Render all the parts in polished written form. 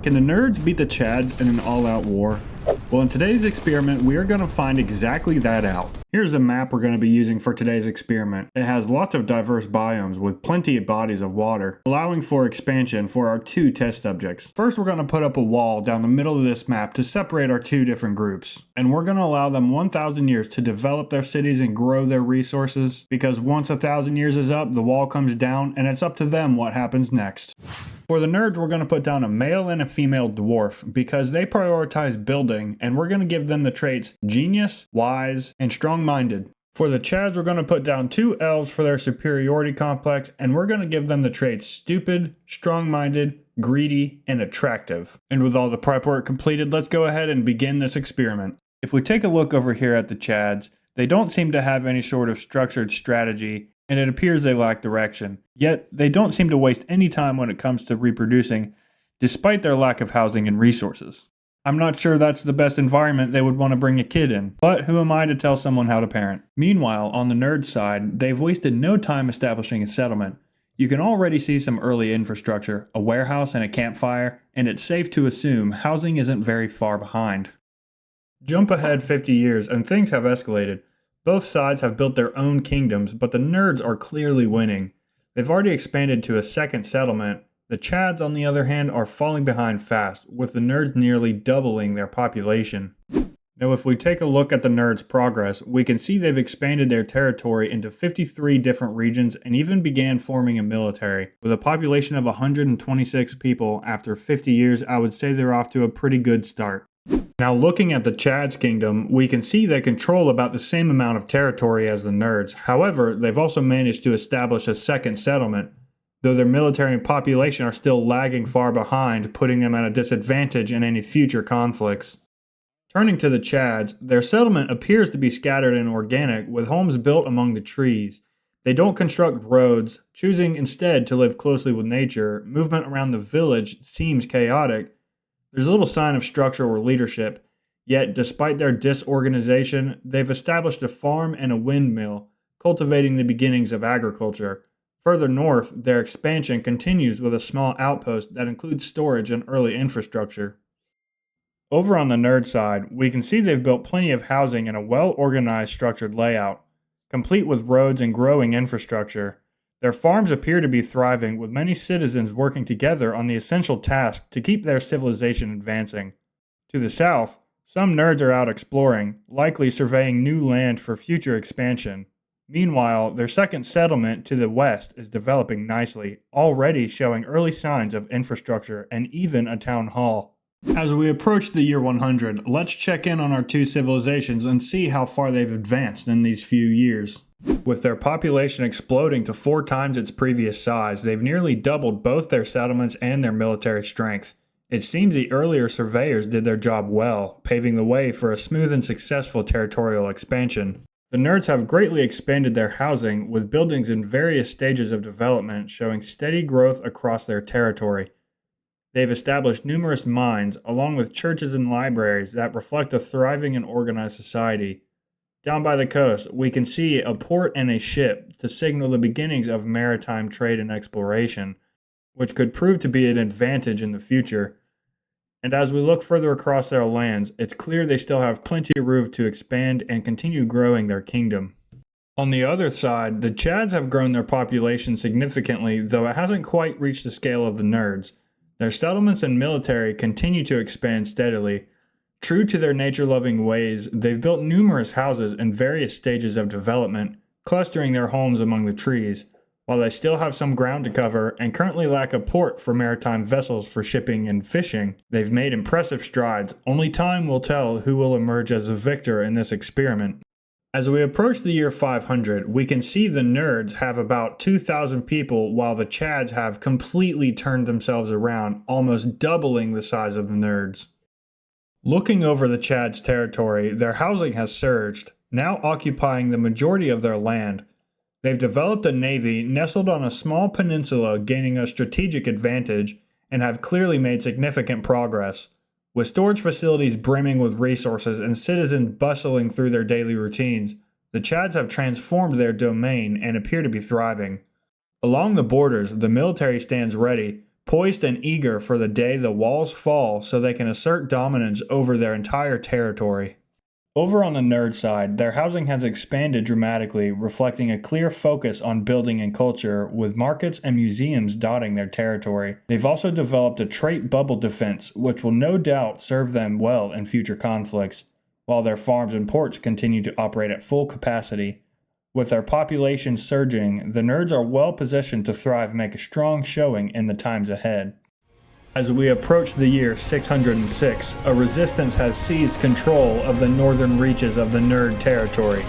Can the nerds beat the Chads in an all-out war? Well, in today's experiment, we are going to find exactly that out. Here's a map we're going to be using for today's experiment. It has lots of diverse biomes with plenty of bodies of water, allowing for expansion for our two test subjects. First, we're going to put up a wall down the middle of this map to separate our two different groups. And we're going to allow them 1,000 years to develop their cities and grow their resources, because once 1,000 years is up, the wall comes down, and it's up to them what happens next. For the nerds, we're going to put down a male and a female dwarf because they prioritize building, and we're going to give them the traits genius, wise, and strong-minded. For the Chads, we're going to put down two elves for their superiority complex, and we're going to give them the traits stupid, strong-minded, greedy, and attractive. And with all the prep work completed, let's go ahead and begin this experiment. If we take a look over here at the Chads, they don't seem to have any sort of structured strategy, and it appears they lack direction. Yet, they don't seem to waste any time when it comes to reproducing, despite their lack of housing and resources. I'm not sure that's the best environment they would want to bring a kid in, but who am I to tell someone how to parent? Meanwhile, on the nerd side, they've wasted no time establishing a settlement. You can already see some early infrastructure, a warehouse and a campfire, and it's safe to assume housing isn't very far behind. Jump ahead 50 years and things have escalated. Both sides have built their own kingdoms, but the nerds are clearly winning. They've already expanded to a second settlement. The Chads, on the other hand, are falling behind fast, with the nerds nearly doubling their population. Now, if we take a look at the nerds' progress, we can see they've expanded their territory into 53 different regions and even began forming a military. With a population of 126 people, after 50 years, I would say they're off to a pretty good start. Now, looking at the Chads kingdom, we can see they control about the same amount of territory as the nerds. However, they've also managed to establish a second settlement, though their military and population are still lagging far behind, putting them at a disadvantage in any future conflicts. Turning to the Chads, their settlement appears to be scattered and organic, with homes built among the trees. They don't construct roads, choosing instead to live closely with nature. Movement around the village seems chaotic. There's little sign of structure or leadership, yet despite their disorganization, they've established a farm and a windmill, cultivating the beginnings of agriculture. Further north, their expansion continues with a small outpost that includes storage and early infrastructure. Over on the nerd side, we can see they've built plenty of housing in a well-organized structured layout, complete with roads and growing infrastructure. Their farms appear to be thriving, with many citizens working together on the essential task to keep their civilization advancing. To the south, some nerds are out exploring, likely surveying new land for future expansion. Meanwhile, their second settlement to the west is developing nicely, already showing early signs of infrastructure and even a town hall. As we approach the year 100, let's check in on our two civilizations and see how far they've advanced in these few years. With their population exploding to 4 times its previous size, they've nearly doubled both their settlements and their military strength. It seems the earlier surveyors did their job well, paving the way for a smooth and successful territorial expansion. The nerds have greatly expanded their housing, with buildings in various stages of development showing steady growth across their territory. They've established numerous mines, along with churches and libraries that reflect a thriving and organized society. Down by the coast, we can see a port and a ship to signal the beginnings of maritime trade and exploration, which could prove to be an advantage in the future. And as we look further across their lands, it's clear they still have plenty of room to expand and continue growing their kingdom. On the other side, the Chads have grown their population significantly, though it hasn't quite reached the scale of the nerds. Their settlements and military continue to expand steadily. True to their nature-loving ways, they've built numerous houses in various stages of development, clustering their homes among the trees. While they still have some ground to cover and currently lack a port for maritime vessels for shipping and fishing, they've made impressive strides. Only time will tell who will emerge as a victor in this experiment. As we approach the year 500, we can see the nerds have about 2,000 people, while the Chads have completely turned themselves around, almost doubling the size of the nerds. Looking over the Chads' territory, their housing has surged, now occupying the majority of their land. They've developed a navy nestled on a small peninsula, gaining a strategic advantage, and have clearly made significant progress. With storage facilities brimming with resources and citizens bustling through their daily routines, the Chads have transformed their domain and appear to be thriving. Along the borders, the military stands ready, poised and eager for the day the walls fall so they can assert dominance over their entire territory. Over on the nerd side, their housing has expanded dramatically, reflecting a clear focus on building and culture, with markets and museums dotting their territory. They've also developed a trait bubble defense, which will no doubt serve them well in future conflicts, while their farms and ports continue to operate at full capacity. With their population surging, the nerds are well positioned to thrive and make a strong showing in the times ahead. As we approach the year 606, a resistance has seized control of the northern reaches of the nerd territory.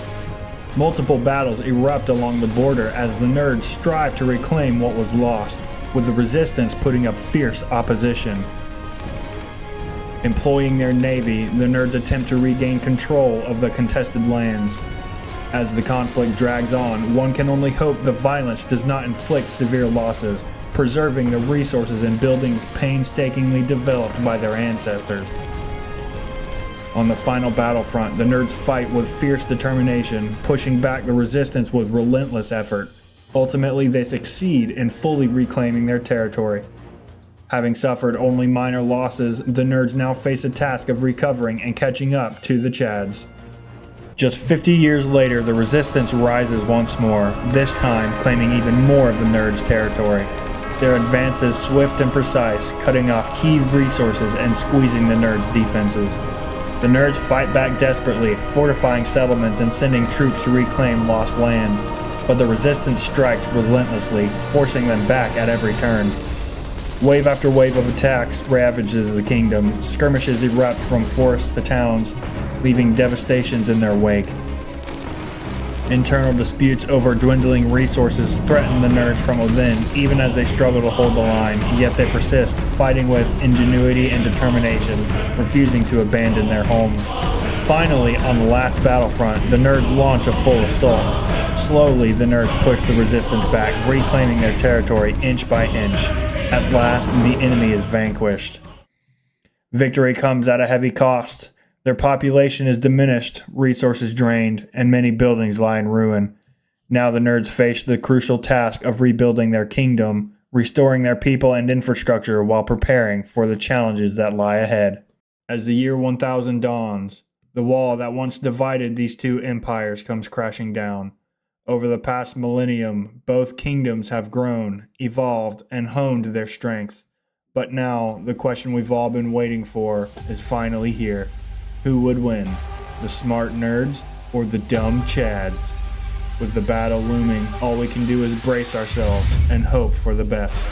Multiple battles erupt along the border as the nerds strive to reclaim what was lost, with the resistance putting up fierce opposition. Employing their navy, the nerds attempt to regain control of the contested lands. As the conflict drags on, one can only hope the violence does not inflict severe losses, preserving the resources and buildings painstakingly developed by their ancestors. On the final battlefront, the nerds fight with fierce determination, pushing back the resistance with relentless effort. Ultimately, they succeed in fully reclaiming their territory. Having suffered only minor losses, the nerds now face a task of recovering and catching up to the Chads. Just 50 years later, the resistance rises once more, this time claiming even more of the nerds' territory. Their advance is swift and precise, cutting off key resources and squeezing the nerds' defenses. The nerds fight back desperately, fortifying settlements and sending troops to reclaim lost lands, but the resistance strikes relentlessly, forcing them back at every turn. Wave after wave of attacks ravages the kingdom. Skirmishes erupt from forests to towns, leaving devastations in their wake. Internal disputes over dwindling resources threaten the nerds from within, even as they struggle to hold the line, yet they persist, fighting with ingenuity and determination, refusing to abandon their homes. Finally, on the last battlefront, the nerds launch a full assault. Slowly, the nerds push the resistance back, reclaiming their territory inch by inch. At last, the enemy is vanquished. Victory comes at a heavy cost. Their population is diminished, resources drained, and many buildings lie in ruin. Now the nerds face the crucial task of rebuilding their kingdom, restoring their people and infrastructure while preparing for the challenges that lie ahead. As the year 1000 dawns, the wall that once divided these two empires comes crashing down. Over the past millennium, both kingdoms have grown, evolved, and honed their strengths. But now, the question we've all been waiting for is finally here. Who would win, the smart nerds or the dumb Chads? With the battle looming, all we can do is brace ourselves and hope for the best.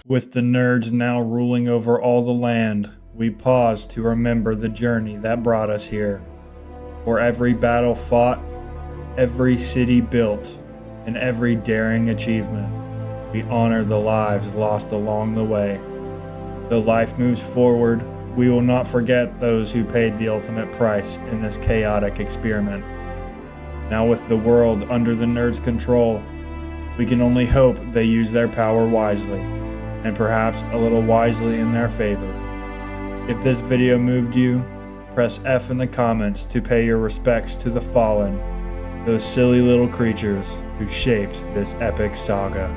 With the nerds now ruling over all the land, we pause to remember the journey that brought us here. For every battle fought, every city built, and every daring achievement, we honor the lives lost along the way. Though life moves forward, we will not forget those who paid the ultimate price in this chaotic experiment. Now with the world under the nerds' control, we can only hope they use their power wisely, and perhaps a little wisely in their favor. If this video moved you, press F in the comments to pay your respects to the fallen. those silly little creatures who shaped this epic saga.